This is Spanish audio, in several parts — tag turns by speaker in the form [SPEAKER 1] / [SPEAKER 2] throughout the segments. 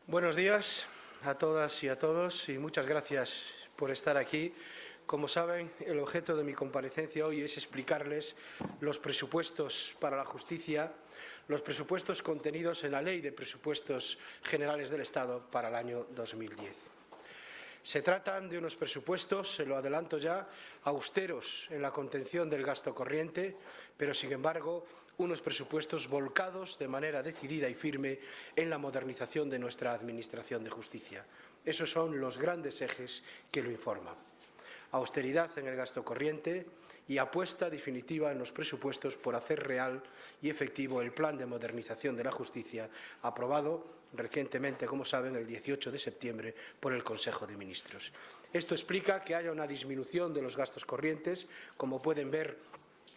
[SPEAKER 1] Buenos días a todas y a todos y muchas gracias por estar aquí. Como saben, el objeto de mi comparecencia hoy es explicarles los presupuestos para la justicia, los presupuestos contenidos en la Ley de Presupuestos Generales del Estado para el año 2010. Se tratan de unos presupuestos, se lo adelanto ya, austeros en la contención del gasto corriente, pero, sin embargo, unos presupuestos volcados de manera decidida y firme en la modernización de nuestra Administración de Justicia. Esos son los grandes ejes que lo informan. Austeridad en el gasto corriente y apuesta definitiva en los presupuestos por hacer real y efectivo el Plan de Modernización de la Justicia, aprobado recientemente, como saben, el 18 de septiembre por el Consejo de Ministros. Esto explica que haya una disminución de los gastos corrientes, como pueden ver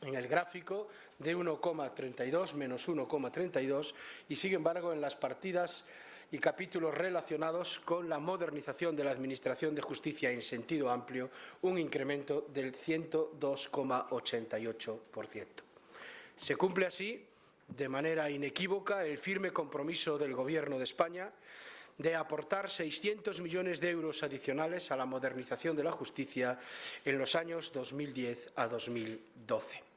[SPEAKER 1] en el gráfico, de 1,32 menos 1,32 y, sin embargo, en las partidas y capítulos relacionados con la modernización de la Administración de Justicia en sentido amplio, un incremento del 102,88%. Se cumple así, de manera inequívoca, el firme compromiso del Gobierno de España de aportar 600 millones de euros adicionales a la modernización de la justicia en los años 2010 a 2012.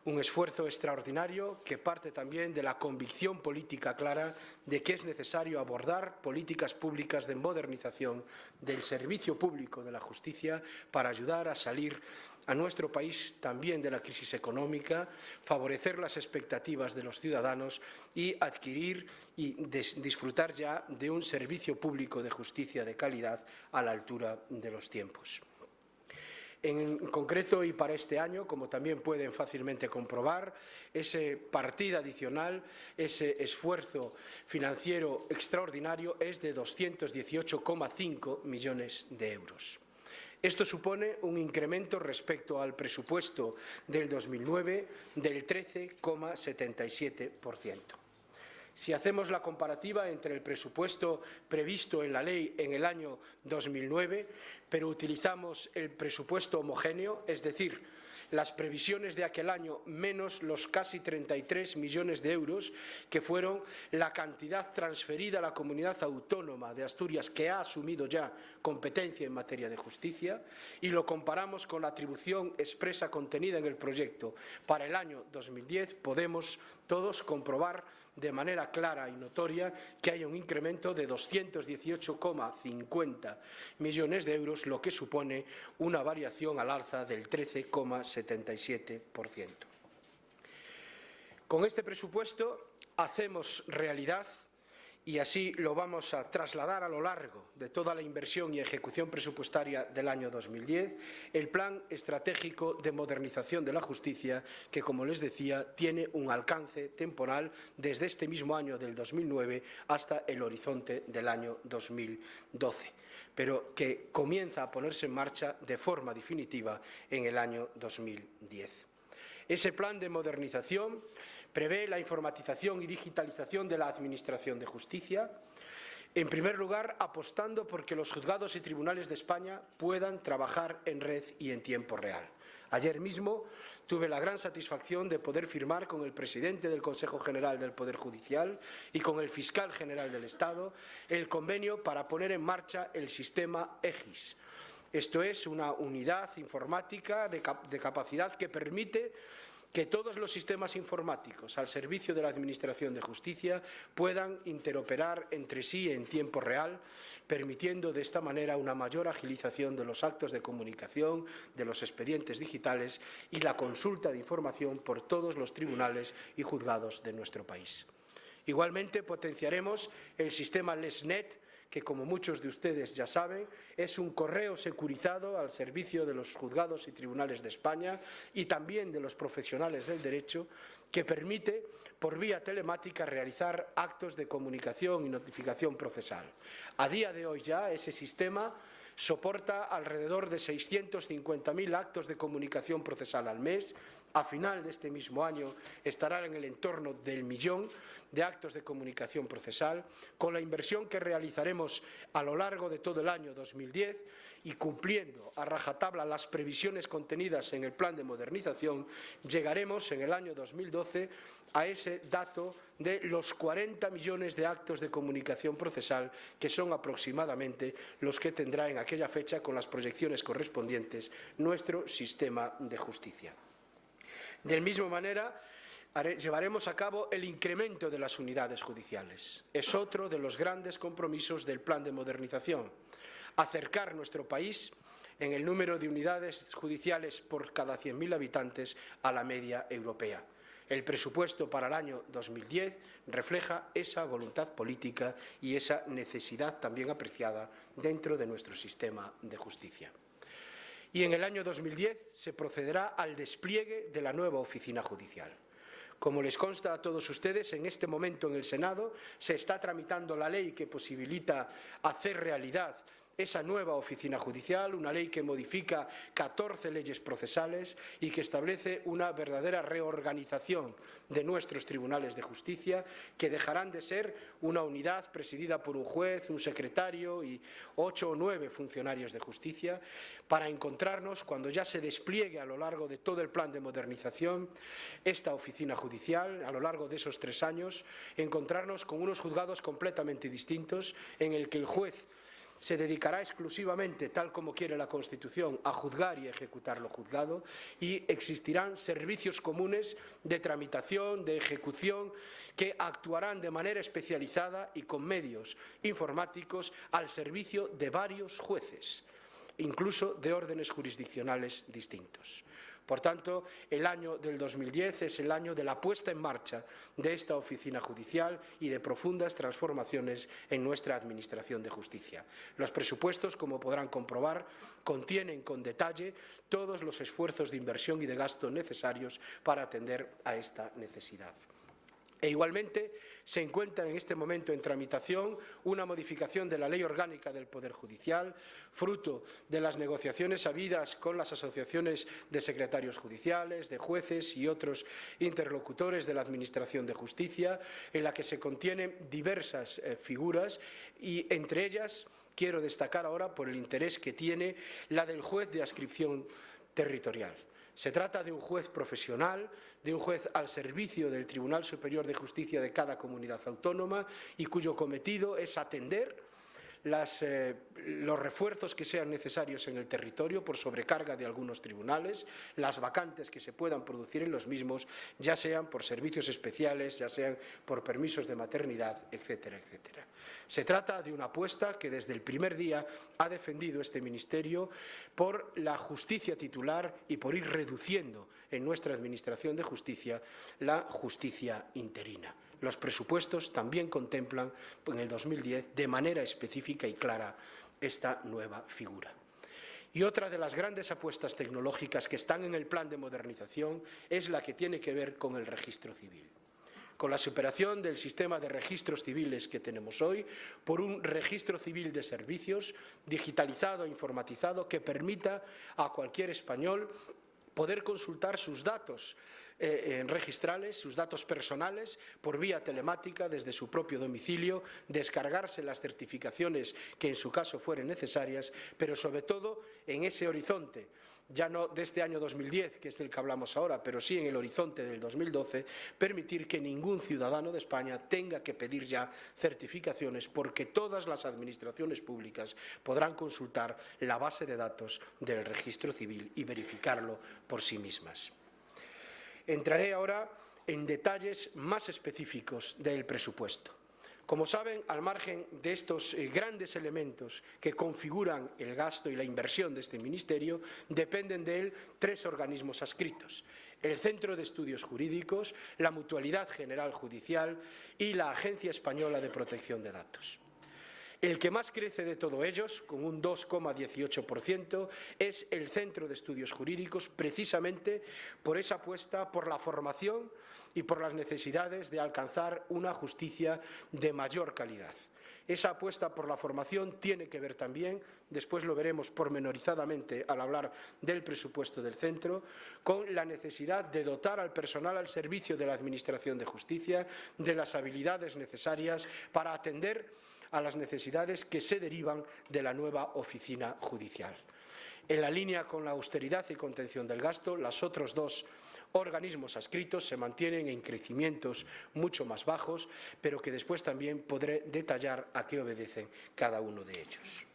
[SPEAKER 1] Un esfuerzo extraordinario que parte también de la convicción política clara de que es necesario abordar políticas públicas de modernización del servicio público de la justicia para ayudar a salir a nuestro país también de la crisis económica, favorecer las expectativas de los ciudadanos y adquirir y disfrutar ya de un servicio público de justicia de calidad a la altura de los tiempos. En concreto, y para este año, como también pueden fácilmente comprobar, ese partida adicional, ese esfuerzo financiero extraordinario es de 218,5 millones de euros. Esto supone un incremento respecto al presupuesto del 2009 del 13,77%. Si hacemos la comparativa entre el presupuesto previsto en la ley en el año 2009, pero utilizamos el presupuesto homogéneo, es decir, las previsiones de aquel año menos los casi 33 millones de euros que fueron la cantidad transferida a la comunidad autónoma de Asturias, que ha asumido ya competencia en materia de justicia, y lo comparamos con la atribución expresa contenida en el proyecto para el año 2010, podemos todos comprobar de manera clara y notoria que hay un incremento de 218,50 millones de euros, lo que supone una variación al alza del 13,77%. Con este presupuesto hacemos realidad, y así lo vamos a trasladar a lo largo de toda la inversión y ejecución presupuestaria del año 2010, el Plan Estratégico de Modernización de la Justicia, que, como les decía, tiene un alcance temporal desde este mismo año del 2009 hasta el horizonte del año 2012, pero que comienza a ponerse en marcha de forma definitiva en el año 2010. Ese plan de modernización prevé la informatización y digitalización de la Administración de Justicia, en primer lugar, apostando por que los juzgados y tribunales de España puedan trabajar en red y en tiempo real. Ayer mismo tuve la gran satisfacción de poder firmar con el presidente del Consejo General del Poder Judicial y con el fiscal general del Estado el convenio para poner en marcha el sistema EGIS. Esto es una unidad informática de capacidad que permite que todos los sistemas informáticos al servicio de la Administración de Justicia puedan interoperar entre sí en tiempo real, permitiendo de esta manera una mayor agilización de los actos de comunicación, de los expedientes digitales y la consulta de información por todos los tribunales y juzgados de nuestro país. Igualmente, potenciaremos el sistema LESNet, que, como muchos de ustedes ya saben, es un correo securizado al servicio de los juzgados y tribunales de España y también de los profesionales del derecho, que permite, por vía telemática, realizar actos de comunicación y notificación procesal. A día de hoy ya ese sistema soporta alrededor de 650.000 actos de comunicación procesal al mes, A final de este mismo año estará en el entorno del 1.000.000 de actos de comunicación procesal, con la inversión que realizaremos a lo largo de todo el año 2010 y cumpliendo a rajatabla las previsiones contenidas en el plan de modernización, llegaremos en el año 2012 a ese dato de los 40 millones de actos de comunicación procesal, que son aproximadamente los que tendrá en aquella fecha, con las proyecciones correspondientes, nuestro sistema de justicia. De la misma manera, llevaremos a cabo el incremento de las unidades judiciales. Es otro de los grandes compromisos del plan de modernización. Acercar nuestro país en el número de unidades judiciales por cada 100.000 habitantes a la media europea. El presupuesto para el año 2010 refleja esa voluntad política y esa necesidad también apreciada dentro de nuestro sistema de justicia. Y en el año 2010 se procederá al despliegue de la nueva oficina judicial. Como les consta a todos ustedes, en este momento en el Senado se está tramitando la ley que posibilita hacer realidad esa nueva oficina judicial, una ley que modifica 14 leyes procesales y que establece una verdadera reorganización de nuestros tribunales de justicia, que dejarán de ser una unidad presidida por un juez, un secretario y 8 o 9 funcionarios de justicia, para encontrarnos, cuando ya se despliegue a lo largo de todo el plan de modernización esta oficina judicial, a lo largo de esos 3 años, encontrarnos con unos juzgados completamente distintos, en el que el juez se dedicará exclusivamente, tal como quiere la Constitución, a juzgar y ejecutar lo juzgado, y existirán servicios comunes de tramitación, de ejecución, que actuarán de manera especializada y con medios informáticos al servicio de varios jueces, incluso de órdenes jurisdiccionales distintos. Por tanto, el año del 2010 es el año de la puesta en marcha de esta oficina judicial y de profundas transformaciones en nuestra Administración de Justicia. Los presupuestos, como podrán comprobar, contienen con detalle todos los esfuerzos de inversión y de gasto necesarios para atender a esta necesidad. E igualmente se encuentra en este momento en tramitación una modificación de la Ley Orgánica del Poder Judicial, fruto de las negociaciones habidas con las asociaciones de secretarios judiciales, de jueces y otros interlocutores de la Administración de Justicia, en la que se contienen diversas figuras y, entre ellas, quiero destacar ahora por el interés que tiene la del juez de adscripción territorial. Se trata de un juez profesional, de un juez al servicio del Tribunal Superior de Justicia de cada comunidad autónoma y cuyo cometido es atender los refuerzos que sean necesarios en el territorio por sobrecarga de algunos tribunales, las vacantes que se puedan producir en los mismos, ya sean por servicios especiales, ya sean por permisos de maternidad, etcétera, etcétera. Se trata de una apuesta que desde el primer día ha defendido este Ministerio por la justicia titular y por ir reduciendo en nuestra Administración de Justicia la justicia interina. Los presupuestos también contemplan en el 2010 de manera específica y clara esta nueva figura. Y otra de las grandes apuestas tecnológicas que están en el plan de modernización es la que tiene que ver con el registro civil. Con la superación del sistema de registros civiles que tenemos hoy por un registro civil de servicios digitalizado e informatizado que permita a cualquier español poder consultar sus datos registrales, sus datos personales, por vía telemática desde su propio domicilio, descargarse las certificaciones que en su caso fueren necesarias, pero sobre todo en ese horizonte, ya no de este año 2010, que es del que hablamos ahora, pero sí en el horizonte del 2012, permitir que ningún ciudadano de España tenga que pedir ya certificaciones, porque todas las administraciones públicas podrán consultar la base de datos del registro civil y verificarlo por sí mismas. Entraré ahora en detalles más específicos del presupuesto. Como saben, al margen de estos grandes elementos que configuran el gasto y la inversión de este Ministerio, dependen de él 3 organismos adscritos: el Centro de Estudios Jurídicos, la Mutualidad General Judicial y la Agencia Española de Protección de Datos. El que más crece de todos ellos, con un 2,18%, es el Centro de Estudios Jurídicos, precisamente por esa apuesta por la formación y por las necesidades de alcanzar una justicia de mayor calidad. Esa apuesta por la formación tiene que ver también, después lo veremos pormenorizadamente al hablar del presupuesto del centro, con la necesidad de dotar al personal al servicio de la Administración de Justicia de las habilidades necesarias para atender a las necesidades que se derivan de la nueva oficina judicial. En la línea con la austeridad y contención del gasto, los otros dos organismos adscritos se mantienen en crecimientos mucho más bajos, pero que después también podré detallar a qué obedecen cada uno de ellos.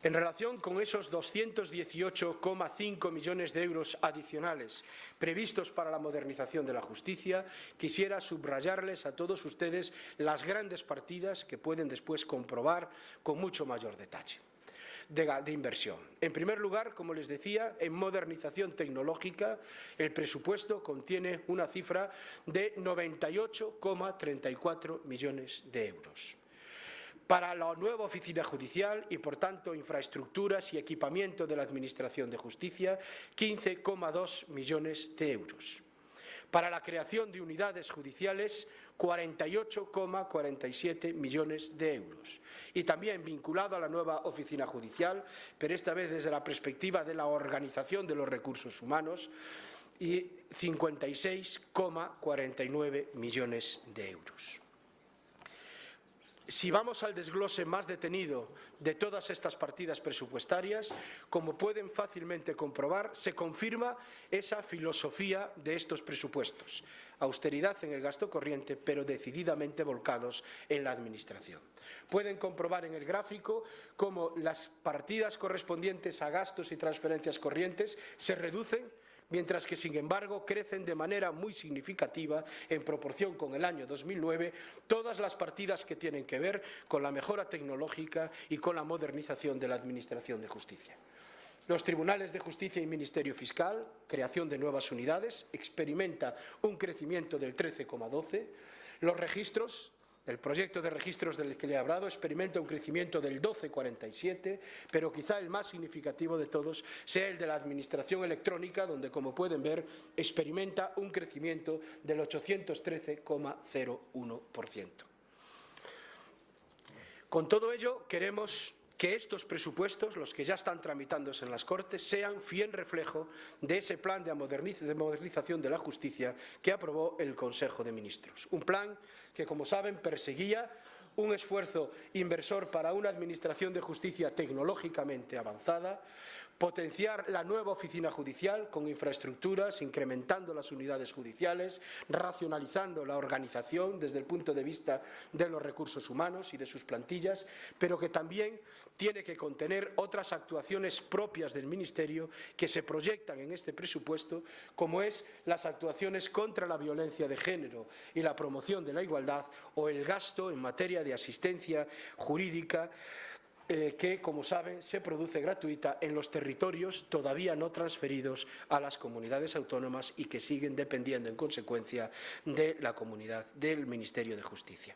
[SPEAKER 1] En relación con esos 218,5 millones de euros adicionales previstos para la modernización de la justicia, quisiera subrayarles a todos ustedes las grandes partidas que pueden después comprobar con mucho mayor detalle. De inversión. En primer lugar, como les decía, en modernización tecnológica el presupuesto contiene una cifra de 98,34 millones de euros. Para la nueva oficina judicial y, por tanto, infraestructuras y equipamiento de la Administración de Justicia, 15,2 millones de euros. Para la creación de unidades judiciales, 48,47 millones de euros. Y también vinculado a la nueva oficina judicial, pero esta vez desde la perspectiva de la organización de los recursos humanos, y 56,49 millones de euros. Si vamos al desglose más detenido de todas estas partidas presupuestarias, como pueden fácilmente comprobar, se confirma esa filosofía de estos presupuestos. Austeridad en el gasto corriente, pero decididamente volcados en la Administración. Pueden comprobar en el gráfico cómo las partidas correspondientes a gastos y transferencias corrientes se reducen, mientras que, sin embargo, crecen de manera muy significativa en proporción con el año 2009 todas las partidas que tienen que ver con la mejora tecnológica y con la modernización de la Administración de Justicia. Los tribunales de justicia y Ministerio Fiscal, creación de nuevas unidades, experimenta un crecimiento del 13,12%. Los registros, el proyecto de registros del que le he hablado, experimenta un crecimiento del 12,47%, pero quizá el más significativo de todos sea el de la Administración electrónica, donde, como pueden ver, experimenta un crecimiento del 813,01%. Con todo ello, queremos que estos presupuestos, los que ya están tramitándose en las Cortes, sean fiel reflejo de ese plan de modernización de la justicia que aprobó el Consejo de Ministros. Un plan que, como saben, perseguía un esfuerzo inversor para una Administración de Justicia tecnológicamente avanzada, potenciar la nueva oficina judicial con infraestructuras, incrementando las unidades judiciales, racionalizando la organización desde el punto de vista de los recursos humanos y de sus plantillas, pero que también tiene que contener otras actuaciones propias del Ministerio que se proyectan en este presupuesto, como es las actuaciones contra la violencia de género y la promoción de la igualdad, o el gasto en materia de asistencia jurídica que, como saben, se produce gratuita en los territorios todavía no transferidos a las comunidades autónomas y que siguen dependiendo, en consecuencia, de la comunidad del Ministerio de Justicia.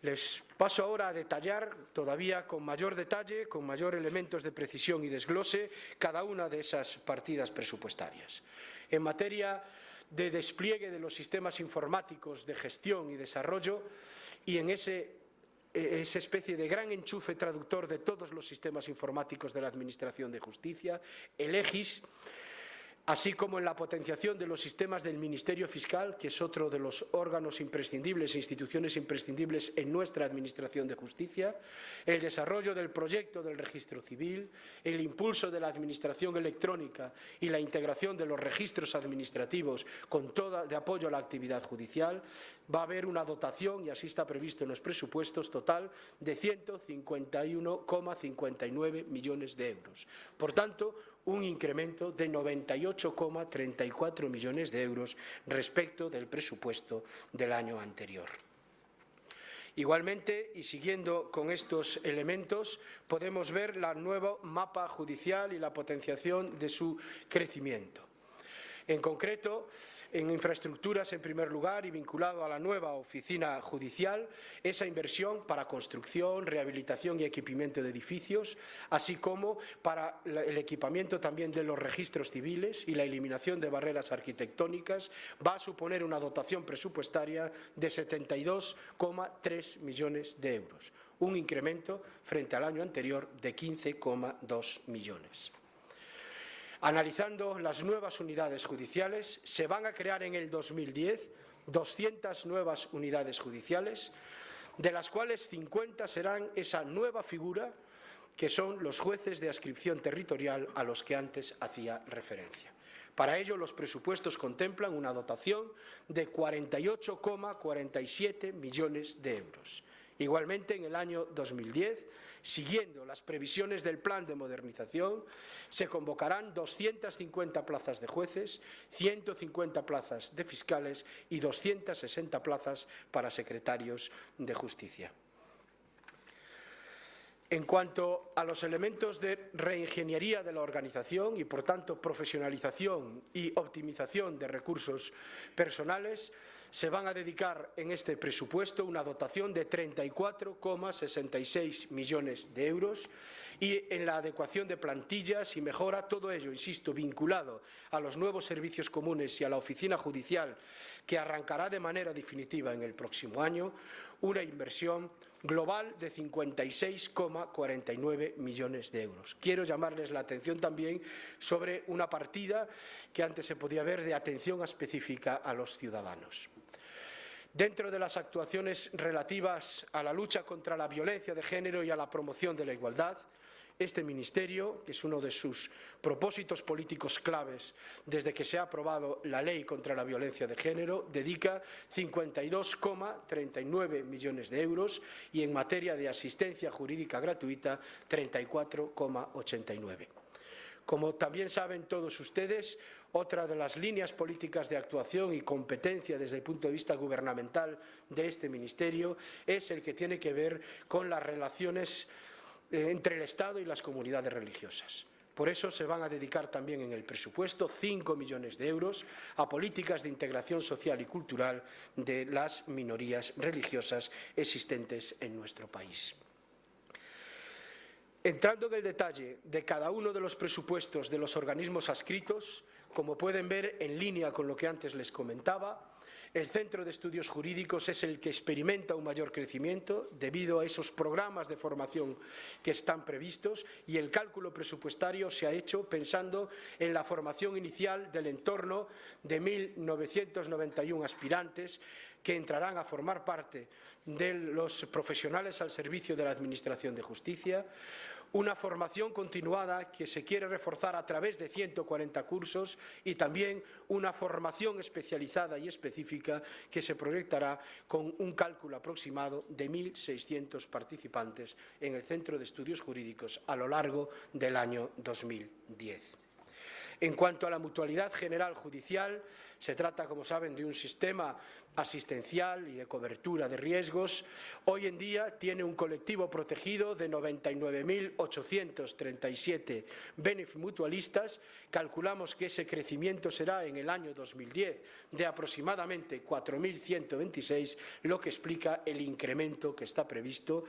[SPEAKER 1] Les paso ahora a detallar todavía con mayor detalle, con mayor elementos de precisión y desglose, cada una de esas partidas presupuestarias. En materia de despliegue de los sistemas informáticos de gestión y desarrollo, y en esa especie de gran enchufe traductor de todos los sistemas informáticos de la Administración de Justicia, el EGIS, así como en la potenciación de los sistemas del Ministerio Fiscal, que es otro de los órganos imprescindibles e instituciones imprescindibles en nuestra Administración de Justicia, el desarrollo del proyecto del registro civil, el impulso de la Administración electrónica y la integración de los registros administrativos de apoyo a la actividad judicial. Va a haber una dotación, y así está previsto en los presupuestos, total de 151,59 millones de euros. Por tanto, un incremento de 98,34 millones de euros respecto del presupuesto del año anterior. Igualmente, y siguiendo con estos elementos, podemos ver el nuevo mapa judicial y la potenciación de su crecimiento. En concreto, en infraestructuras, en primer lugar, y vinculado a la nueva oficina judicial, esa inversión para construcción, rehabilitación y equipamiento de edificios, así como para el equipamiento también de los registros civiles y la eliminación de barreras arquitectónicas, va a suponer una dotación presupuestaria de 72,3 millones de euros, un incremento frente al año anterior de 15,2 millones. Analizando las nuevas unidades judiciales, se van a crear en el 2010 200 nuevas unidades judiciales, de las cuales 50 serán esa nueva figura que son los jueces de adscripción territorial a los que antes hacía referencia. Para ello, los presupuestos contemplan una dotación de 48,47 millones de euros. Igualmente, en el año 2010, siguiendo las previsiones del Plan de Modernización, se convocarán 250 plazas de jueces, 150 plazas de fiscales y 260 plazas para secretarios de justicia. En cuanto a los elementos de reingeniería de la organización y, por tanto, profesionalización y optimización de recursos personales, se van a dedicar en este presupuesto una dotación de 34,66 millones de euros y en la adecuación de plantillas y mejora, todo ello, insisto, vinculado a los nuevos servicios comunes y a la oficina judicial que arrancará de manera definitiva en el próximo año, una inversión global de 56,49 millones de euros. Quiero llamarles la atención también sobre una partida que antes se podía ver de atención específica a los ciudadanos. Dentro de las actuaciones relativas a la lucha contra la violencia de género y a la promoción de la igualdad, este Ministerio, que es uno de sus propósitos políticos claves desde que se ha aprobado la Ley contra la Violencia de Género, dedica 52,39 millones de euros y en materia de asistencia jurídica gratuita 34,89. Como también saben todos ustedes, otra de las líneas políticas de actuación y competencia desde el punto de vista gubernamental de este Ministerio es el que tiene que ver con las relaciones entre el Estado y las comunidades religiosas. Por eso se van a dedicar también en el presupuesto 5 millones de euros a políticas de integración social y cultural de las minorías religiosas existentes en nuestro país. Entrando en el detalle de cada uno de los presupuestos de los organismos adscritos, como pueden ver en línea con lo que antes les comentaba, el Centro de Estudios Jurídicos es el que experimenta un mayor crecimiento debido a esos programas de formación que están previstos y el cálculo presupuestario se ha hecho pensando en la formación inicial del entorno de 1.991 aspirantes que entrarán a formar parte de los profesionales al servicio de la Administración de Justicia, una formación continuada que se quiere reforzar a través de 140 cursos y también una formación especializada y específica que se proyectará con un cálculo aproximado de 1.600 participantes en el Centro de Estudios Jurídicos a lo largo del año 2010. En cuanto a la mutualidad general judicial, se trata, como saben, de un sistema asistencial y de cobertura de riesgos. Hoy en día tiene un colectivo protegido de 99.837 mutualistas. Calculamos que ese crecimiento será en el año 2010 de aproximadamente 4.126, lo que explica el incremento que está previsto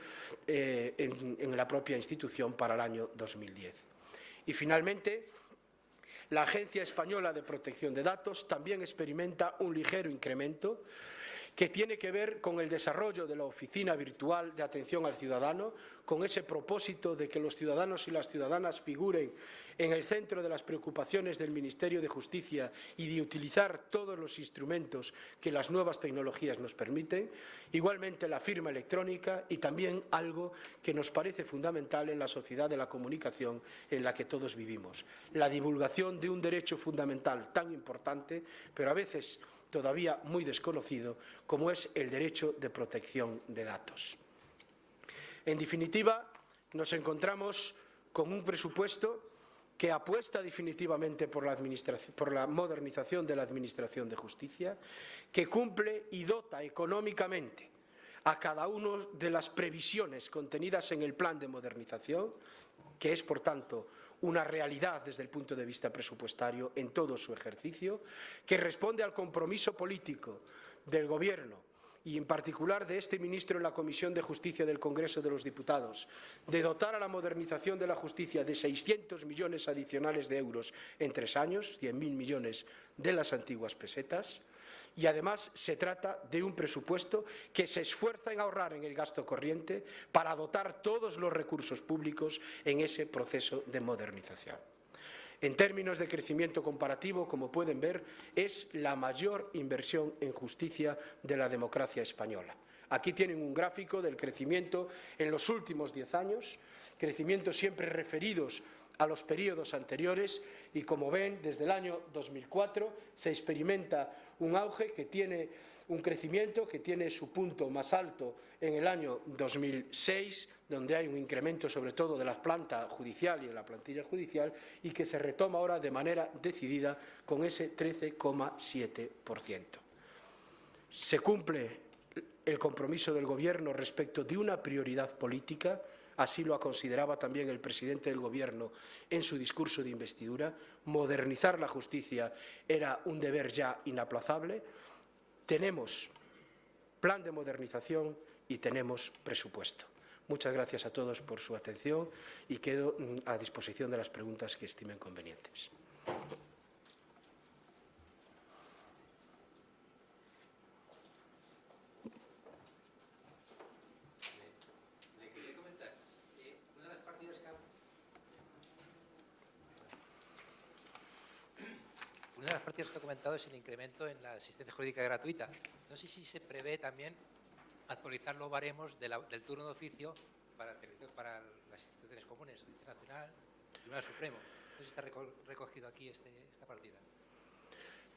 [SPEAKER 1] en la propia institución para el año 2010. Y, finalmente, la Agencia Española de Protección de Datos también experimenta un ligero incremento que tiene que ver con el desarrollo de la Oficina Virtual de Atención al Ciudadano, con ese propósito de que los ciudadanos y las ciudadanas figuren en el centro de las preocupaciones del Ministerio de Justicia y de utilizar todos los instrumentos que las nuevas tecnologías nos permiten, igualmente la firma electrónica y también algo que nos parece fundamental en la sociedad de la comunicación en la que todos vivimos, la divulgación de un derecho fundamental tan importante, pero a veces todavía muy desconocido, como es el derecho de protección de datos. En definitiva, nos encontramos con un presupuesto que apuesta definitivamente por la modernización de la Administración de Justicia, que cumple y dota económicamente a cada una de las previsiones contenidas en el Plan de Modernización, que es, por tanto, una realidad desde el punto de vista presupuestario en todo su ejercicio, que responde al compromiso político del Gobierno y en particular de este ministro en la Comisión de Justicia del Congreso de los Diputados, de dotar a la modernización de la justicia de 600 millones adicionales de euros en 3 años, 100.000 millones de las antiguas pesetas, y además se trata de un presupuesto que se esfuerza en ahorrar en el gasto corriente para dotar todos los recursos públicos en ese proceso de modernización. En términos de crecimiento comparativo, como pueden ver, es la mayor inversión en justicia de la democracia española. Aquí tienen un gráfico del crecimiento en los últimos 10 años, crecimientos siempre referidos a los periodos anteriores y, como ven, desde el año 2004 se experimenta un auge que tiene un crecimiento que tiene su punto más alto en el año 2006, donde hay un incremento sobre todo de la planta judicial y de la plantilla judicial y que se retoma ahora de manera decidida con ese 13,7%. Se cumple el compromiso del Gobierno respecto de una prioridad política. Así lo consideraba también el presidente del Gobierno en su discurso de investidura. Modernizar la justicia era un deber ya inaplazable. Tenemos plan de modernización y tenemos presupuesto. Muchas gracias a todos por su atención y quedo a disposición de las preguntas que estimen convenientes.
[SPEAKER 2] Una de las partidas que ha comentado es el incremento en la asistencia jurídica gratuita. No sé si se prevé también actualizar los baremos del turno de oficio para las instituciones comunes, Audiencia Nacional, Tribunal Supremo. No sé si está recogido aquí esta partida.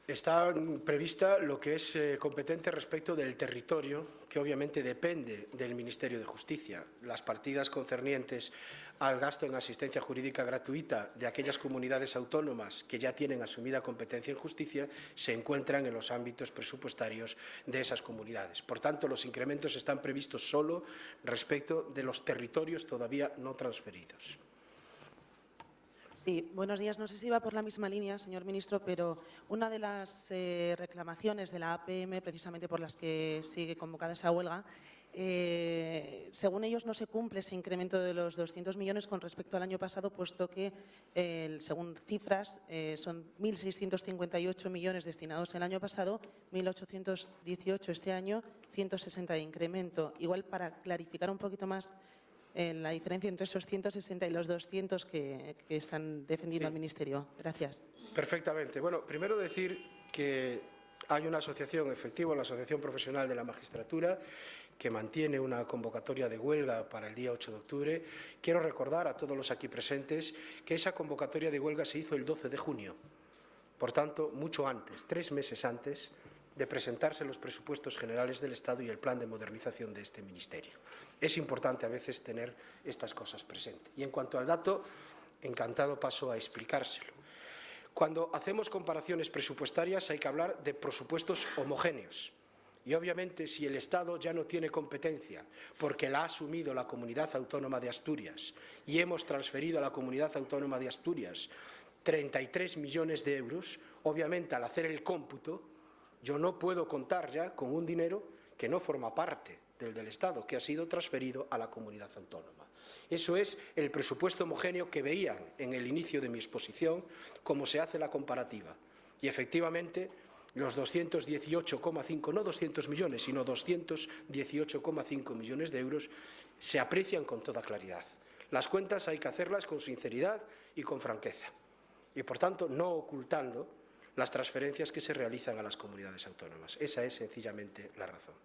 [SPEAKER 1] Está prevista lo que es competente respecto del territorio, que obviamente depende del Ministerio de Justicia. Las partidas concernientes al gasto en asistencia jurídica gratuita de aquellas comunidades autónomas que ya tienen asumida competencia en justicia se encuentran en los ámbitos presupuestarios de esas comunidades. Por tanto, los incrementos están previstos solo respecto de los territorios todavía no transferidos.
[SPEAKER 3] Sí, buenos días. No sé si va por la misma línea, señor ministro, pero una de las reclamaciones de la APM, precisamente por las que sigue convocada esa huelga, según ellos no se cumple ese incremento de los 200 millones con respecto al año pasado, puesto que, según cifras, son 1.658 millones destinados el año pasado, 1.818 este año, 160 de incremento. Igual, para clarificar un poquito más la diferencia entre esos 160 y los 200 que están defendiendo al Ministerio. Gracias.
[SPEAKER 1] Perfectamente. Bueno, primero decir que hay una asociación, efectivo, la Asociación Profesional de la Magistratura, que mantiene una convocatoria de huelga para el día 8 de octubre. Quiero recordar a todos los aquí presentes que esa convocatoria de huelga se hizo el 12 de junio. Por tanto, mucho antes, 3 meses antes de presentarse los presupuestos generales del Estado y el plan de modernización de este Ministerio. Es importante a veces tener estas cosas presentes. Y en cuanto al dato, encantado paso a explicárselo. Cuando hacemos comparaciones presupuestarias hay que hablar de presupuestos homogéneos. Y obviamente si el Estado ya no tiene competencia porque la ha asumido la Comunidad Autónoma de Asturias y hemos transferido a la Comunidad Autónoma de Asturias 33 millones de euros, obviamente al hacer el cómputo yo no puedo contar ya con un dinero que no forma parte del Estado, que ha sido transferido a la comunidad autónoma. Eso es el presupuesto homogéneo que veían en el inicio de mi exposición, cómo se hace la comparativa. Y efectivamente, los 218,5, no 200 millones, sino 218,5 millones de euros se aprecian con toda claridad. Las cuentas hay que hacerlas con sinceridad y con franqueza. Y, por tanto, no ocultando las transferencias que se realizan a las comunidades autónomas. Esa es sencillamente la razón.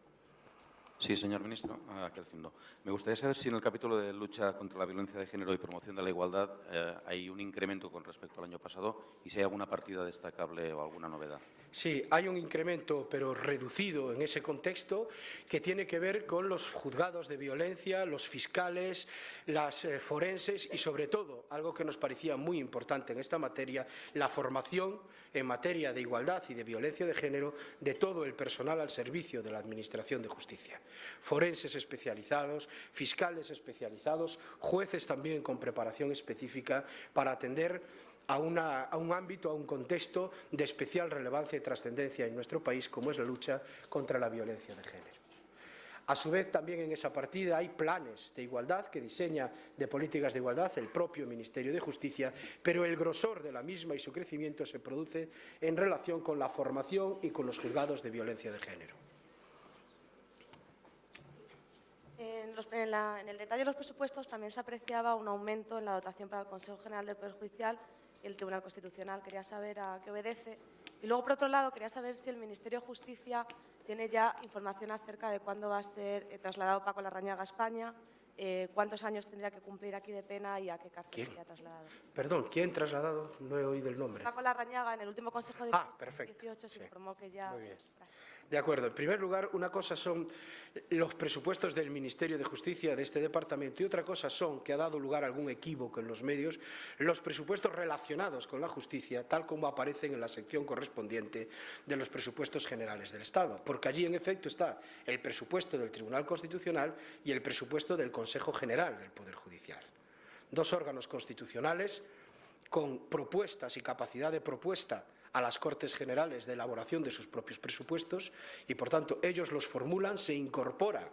[SPEAKER 4] Sí, señor ministro. Aquí al fondo. Me gustaría saber si en el capítulo de lucha contra la violencia de género y promoción de la igualdad hay un incremento con respecto al año pasado y si hay alguna partida destacable o alguna novedad.
[SPEAKER 1] Sí, hay un incremento, pero reducido en ese contexto, que tiene que ver con los juzgados de violencia, los fiscales, las forenses y, sobre todo, algo que nos parecía muy importante en esta materia, la formación en materia de igualdad y de violencia de género de todo el personal al servicio de la Administración de Justicia. forenses especializados, fiscales especializados, jueces también con preparación específica para atender a un ámbito, a un contexto de especial relevancia y trascendencia en nuestro país, como es la lucha contra la violencia de género. A su vez, también en esa partida hay planes de igualdad que diseña de políticas de igualdad el propio Ministerio de Justicia, pero el grosor de la misma y su crecimiento se produce en relación con la formación y con los juzgados de violencia de género.
[SPEAKER 5] En el detalle de los presupuestos también se apreciaba un aumento en la dotación para el Consejo General del Poder Judicial y el Tribunal Constitucional. Quería saber a qué obedece. Y luego, por otro lado, quería saber si el Ministerio de Justicia tiene ya información acerca de cuándo va a ser trasladado Paco Larrañaga a España, cuántos años tendría que cumplir aquí de pena y a qué cárcel sería trasladado.
[SPEAKER 1] Perdón, ¿quién trasladado? No he oído el nombre.
[SPEAKER 5] Paco Larrañaga, en el último Consejo de Justicia 2018 se informó que ya...
[SPEAKER 1] Muy bien. De acuerdo. En primer lugar, una cosa son los presupuestos del Ministerio de Justicia de este departamento y otra cosa son, que ha dado lugar a algún equívoco en los medios, los presupuestos relacionados con la justicia, tal como aparecen en la sección correspondiente de los presupuestos generales del Estado, porque allí, en efecto, está el presupuesto del Tribunal Constitucional y el presupuesto del Consejo General del Poder Judicial. Dos órganos constitucionales con propuestas y capacidad de propuesta a las Cortes Generales de elaboración de sus propios presupuestos y, por tanto, ellos los formulan, se incorpora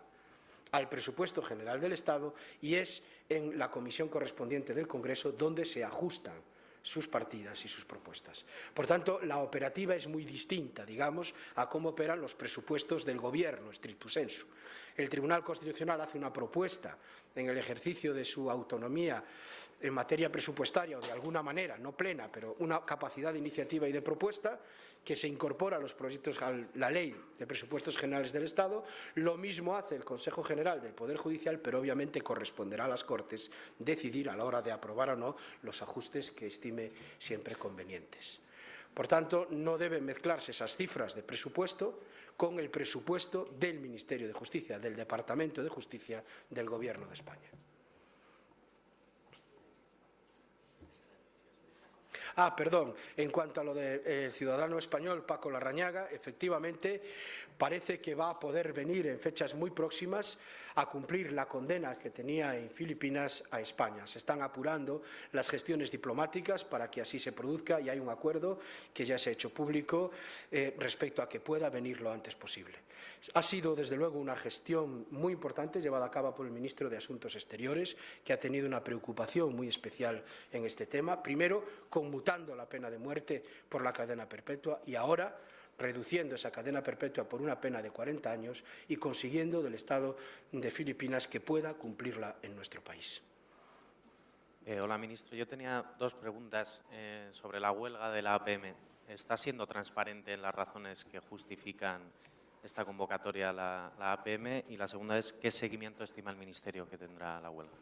[SPEAKER 1] al presupuesto general del Estado y es en la comisión correspondiente del Congreso donde se ajustan sus partidas y sus propuestas. Por tanto, la operativa es muy distinta, digamos, a cómo operan los presupuestos del Gobierno, stricto sensu. El Tribunal Constitucional hace una propuesta en el ejercicio de su autonomía en materia presupuestaria o de alguna manera, no plena, pero una capacidad de iniciativa y de propuesta que se incorpora a los proyectos, a la Ley de Presupuestos Generales del Estado. Lo mismo hace el Consejo General del Poder Judicial, pero obviamente corresponderá a las Cortes decidir a la hora de aprobar o no los ajustes que estime siempre convenientes. Por tanto, no deben mezclarse esas cifras de presupuesto con el presupuesto del Ministerio de Justicia, del Departamento de Justicia del Gobierno de España. Perdón, en cuanto a lo del ciudadano español Paco Larrañaga, efectivamente parece que va a poder venir en fechas muy próximas a cumplir la condena que tenía en Filipinas a España. Se están apurando las gestiones diplomáticas para que así se produzca y hay un acuerdo que ya se ha hecho público respecto a que pueda venir lo antes posible. Ha sido, desde luego, una gestión muy importante llevada a cabo por el ministro de Asuntos Exteriores, que ha tenido una preocupación muy especial en este tema. Primero, conmutando la pena de muerte por la cadena perpetua y ahora reduciendo esa cadena perpetua por una pena de 40 años y consiguiendo del Estado de Filipinas que pueda cumplirla en nuestro país.
[SPEAKER 6] Hola, ministro. Yo tenía dos preguntas sobre la huelga de la APM. ¿Está siendo transparente en las razones que justifican esta convocatoria la APM? Y la segunda es, ¿qué seguimiento estima el Ministerio que tendrá la huelga?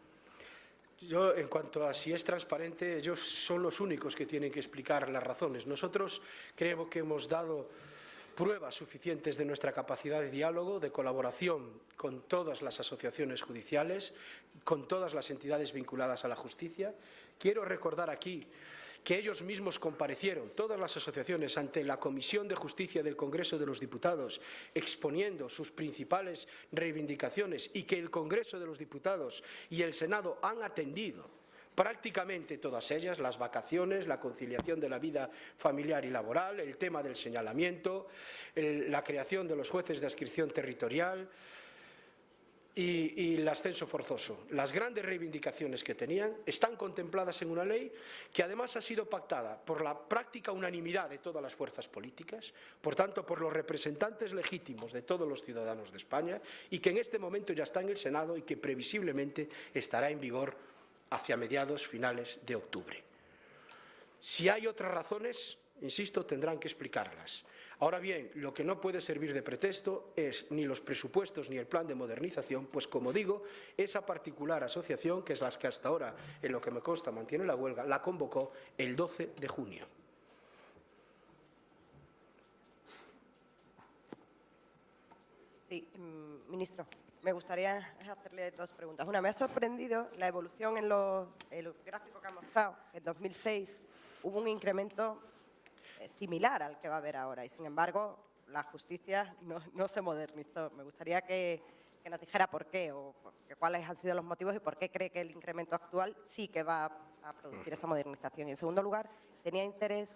[SPEAKER 1] Yo, en cuanto a si es transparente, ellos son los únicos que tienen que explicar las razones. Nosotros creo que hemos dado pruebas suficientes de nuestra capacidad de diálogo, de colaboración con todas las asociaciones judiciales, con todas las entidades vinculadas a la justicia. Quiero recordar aquí que ellos mismos comparecieron, todas las asociaciones, ante la Comisión de Justicia del Congreso de los Diputados, exponiendo sus principales reivindicaciones y que el Congreso de los Diputados y el Senado han atendido prácticamente todas ellas: las vacaciones, la conciliación de la vida familiar y laboral, el tema del señalamiento, la creación de los jueces de adscripción territorial y el ascenso forzoso. Las grandes reivindicaciones que tenían están contempladas en una ley que además ha sido pactada por la práctica unanimidad de todas las fuerzas políticas, por tanto por los representantes legítimos de todos los ciudadanos de España, y que en este momento ya está en el Senado y que previsiblemente estará en vigor hacia mediados, finales de octubre. Si hay otras razones, insisto, tendrán que explicarlas. Ahora bien, lo que no puede servir de pretexto es ni los presupuestos ni el plan de modernización, pues, como digo, esa particular asociación, que es la que hasta ahora, en lo que me consta, mantiene la huelga, la convocó el 12 de junio.
[SPEAKER 7] Sí, ministro, me gustaría hacerle dos preguntas. Una, me ha sorprendido la evolución en el gráfico que ha mostrado. En 2006 hubo un incremento similar al que va a haber ahora y, sin embargo, la justicia no se modernizó. Me gustaría que que nos dijera por qué o cuáles han sido los motivos y por qué cree que el incremento actual sí que va a producir esa modernización. Y, en segundo lugar, tenía interés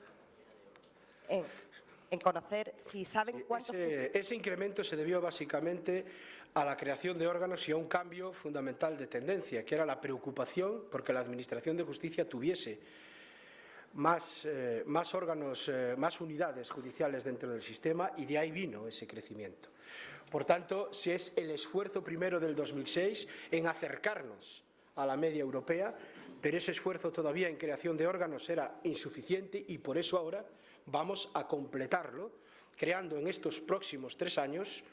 [SPEAKER 7] en conocer si saben cuántos...
[SPEAKER 1] Ese incremento se debió básicamente a la creación de órganos y a un cambio fundamental de tendencia, que era la preocupación porque la Administración de Justicia tuviese más órganos, más unidades judiciales dentro del sistema, y de ahí vino ese crecimiento. Por tanto, si es el esfuerzo primero del 2006 en acercarnos a la media europea, pero ese esfuerzo todavía en creación de órganos era insuficiente y por eso ahora vamos a completarlo, creando en estos próximos 3 años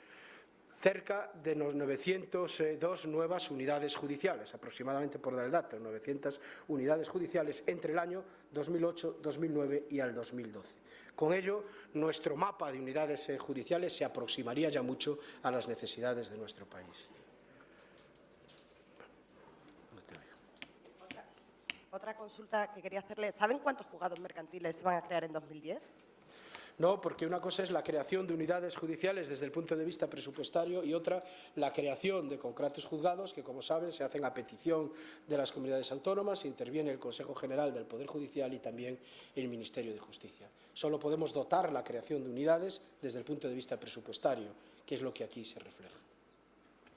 [SPEAKER 1] cerca de los 902 nuevas unidades judiciales, aproximadamente, por dar el dato, 900 unidades judiciales entre el año 2008, 2009 y al 2012. Con ello, nuestro mapa de unidades judiciales se aproximaría ya mucho a las necesidades de nuestro país.
[SPEAKER 7] Otra consulta que quería hacerle. ¿Saben cuántos juzgados mercantiles se van a crear en 2010?
[SPEAKER 1] No, porque una cosa es la creación de unidades judiciales desde el punto de vista presupuestario y otra la creación de concretos juzgados que, como saben, se hacen a petición de las comunidades autónomas, interviene el Consejo General del Poder Judicial y también el Ministerio de Justicia. Solo podemos dotar la creación de unidades desde el punto de vista presupuestario, que es lo que aquí se refleja.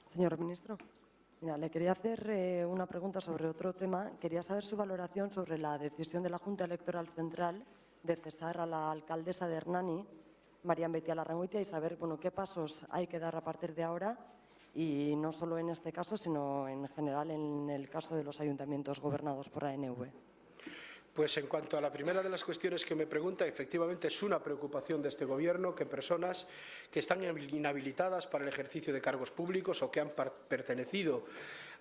[SPEAKER 8] Señor ministro, mira, le quería hacer una pregunta sobre otro tema. Quería saber su valoración sobre la decisión de la Junta Electoral Central de cesar a la alcaldesa de Hernani, María Beitialarrangoitia, Larrangoitia, y saber, bueno, qué pasos hay que dar a partir de ahora, y no solo en este caso, sino en general en el caso de los ayuntamientos gobernados por ANV.
[SPEAKER 1] Pues en cuanto a la primera de las cuestiones que me pregunta, efectivamente es una preocupación de este Gobierno que personas que están inhabilitadas para el ejercicio de cargos públicos o que han pertenecido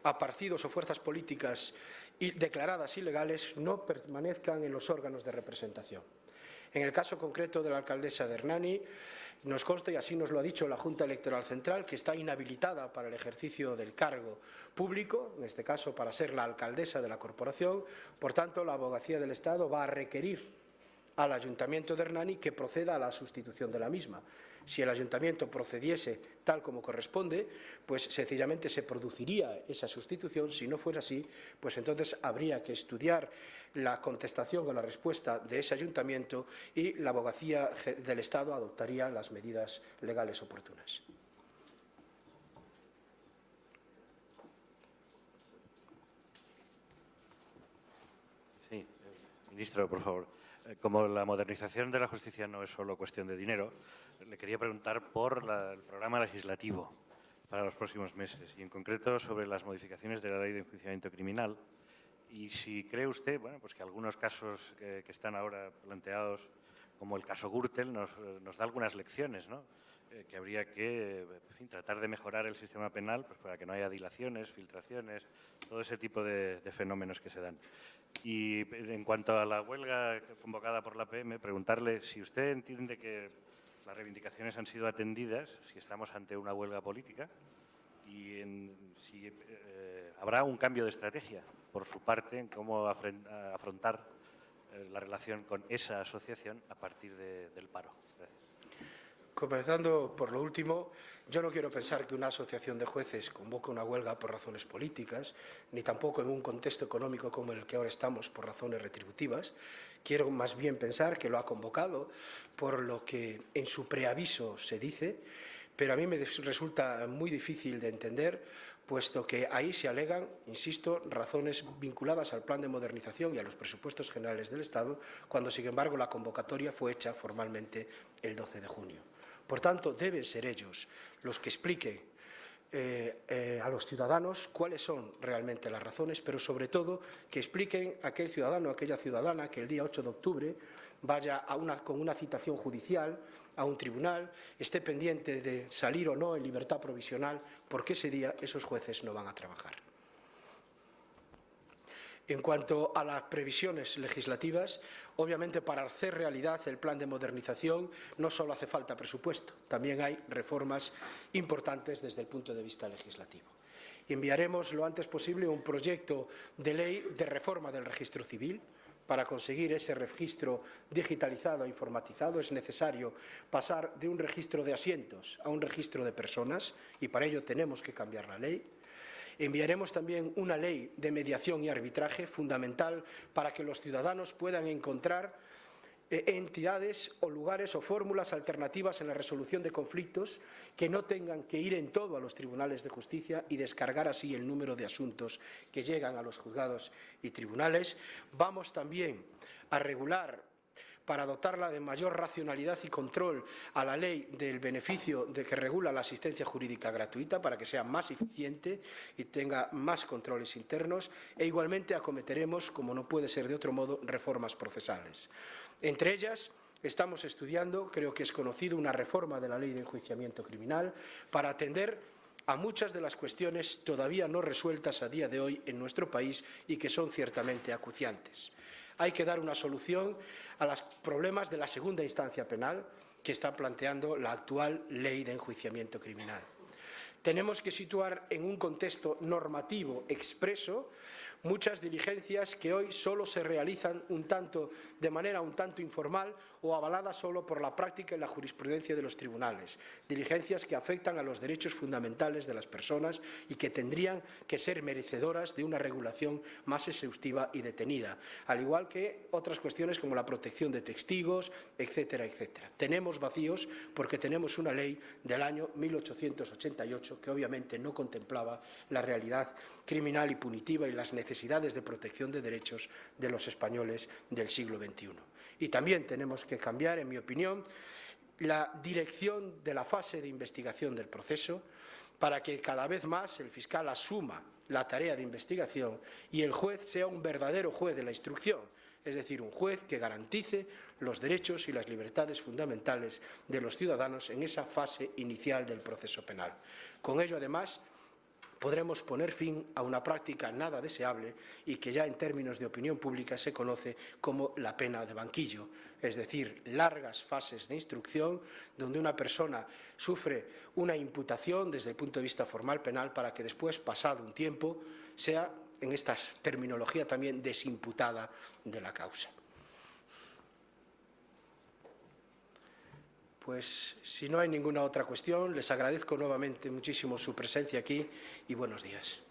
[SPEAKER 1] a partidos o fuerzas políticas declaradas ilegales no permanezcan en los órganos de representación. En el caso concreto de la alcaldesa de Hernani, nos consta, y así nos lo ha dicho la Junta Electoral Central, que está inhabilitada para el ejercicio del cargo público, en este caso para ser la alcaldesa de la corporación. Por tanto, la Abogacía del Estado va a requerir al Ayuntamiento de Hernani que proceda a la sustitución de la misma. Si el Ayuntamiento procediese tal como corresponde, pues sencillamente se produciría esa sustitución. Si no fuera así, pues entonces habría que estudiar la contestación o la respuesta de ese Ayuntamiento y la Abogacía del Estado adoptaría las medidas legales oportunas.
[SPEAKER 9] Sí, ministro, por favor. Como la modernización de la justicia no es solo cuestión de dinero, le quería preguntar por el programa legislativo para los próximos meses y, en concreto, sobre las modificaciones de la Ley de Enjuiciamiento Criminal. Y si cree usted, bueno, pues que algunos casos que están ahora planteados, como el caso Gürtel, nos da algunas lecciones, ¿no? Que habría que, en fin, tratar de mejorar el sistema penal, pues para que no haya dilaciones, filtraciones, todo ese tipo de fenómenos que se dan. Y en cuanto a la huelga convocada por la APM, preguntarle si usted entiende que las reivindicaciones han sido atendidas, si estamos ante una huelga política y si habrá un cambio de estrategia por su parte en cómo afrontar la relación con esa asociación a partir del paro. Gracias.
[SPEAKER 1] Comenzando por lo último, yo no quiero pensar que una asociación de jueces convoque una huelga por razones políticas, ni tampoco en un contexto económico como el que ahora estamos por razones retributivas. Quiero más bien pensar que lo ha convocado por lo que en su preaviso se dice, pero a mí me resulta muy difícil de entender, puesto que ahí se alegan, insisto, razones vinculadas al plan de modernización y a los presupuestos generales del Estado, cuando, sin embargo, la convocatoria fue hecha formalmente el 12 de junio. Por tanto, deben ser ellos los que expliquen a los ciudadanos cuáles son realmente las razones, pero sobre todo que expliquen a aquel ciudadano, a aquella ciudadana que el día 8 de octubre vaya con una citación judicial a un tribunal, esté pendiente de salir o no en libertad provisional, porque ese día esos jueces no van a trabajar. En cuanto a las previsiones legislativas, obviamente para hacer realidad el plan de modernización no solo hace falta presupuesto, también hay reformas importantes desde el punto de vista legislativo. Enviaremos lo antes posible un proyecto de ley de reforma del registro civil para conseguir ese registro digitalizado e informatizado es necesario pasar de un registro de asientos a un registro de personas y para ello tenemos que cambiar la ley. Enviaremos también una ley de mediación y arbitraje fundamental para que los ciudadanos puedan encontrar entidades o lugares o fórmulas alternativas en la resolución de conflictos que no tengan que ir en todo a los tribunales de justicia y descargar así el número de asuntos que llegan a los juzgados y tribunales. Vamos también a regular, para dotarla de mayor racionalidad y control, a la ley del beneficio de que regula la asistencia jurídica gratuita para que sea más eficiente y tenga más controles internos, e igualmente acometeremos, como no puede ser de otro modo, reformas procesales. Entre ellas, estamos estudiando, creo que es conocido, una reforma de la Ley de Enjuiciamiento Criminal para atender a muchas de las cuestiones todavía no resueltas a día de hoy en nuestro país y que son ciertamente acuciantes. Hay que dar una solución a los problemas de la segunda instancia penal que está planteando la actual Ley de Enjuiciamiento Criminal. Tenemos que situar en un contexto normativo expreso muchas diligencias que hoy solo se realizan de manera un tanto informal o avaladas solo por la práctica y la jurisprudencia de los tribunales, diligencias que afectan a los derechos fundamentales de las personas y que tendrían que ser merecedoras de una regulación más exhaustiva y detenida, al igual que otras cuestiones como la protección de testigos, etcétera, etcétera. Tenemos vacíos porque tenemos una ley del año 1888 que obviamente no contemplaba la realidad criminal y punitiva y las necesidades de protección de derechos de los españoles del siglo XXI. Y también tenemos que cambiar, en mi opinión, la dirección de la fase de investigación del proceso para que cada vez más el fiscal asuma la tarea de investigación y el juez sea un verdadero juez de la instrucción, es decir, un juez que garantice los derechos y las libertades fundamentales de los ciudadanos en esa fase inicial del proceso penal. Con ello, además, podremos poner fin a una práctica nada deseable y que ya en términos de opinión pública se conoce como la pena de banquillo, es decir, largas fases de instrucción donde una persona sufre una imputación desde el punto de vista formal penal para que después, pasado un tiempo, sea, en esta terminología también, desimputada de la causa. Pues si no hay ninguna otra cuestión, les agradezco nuevamente muchísimo su presencia aquí y buenos días.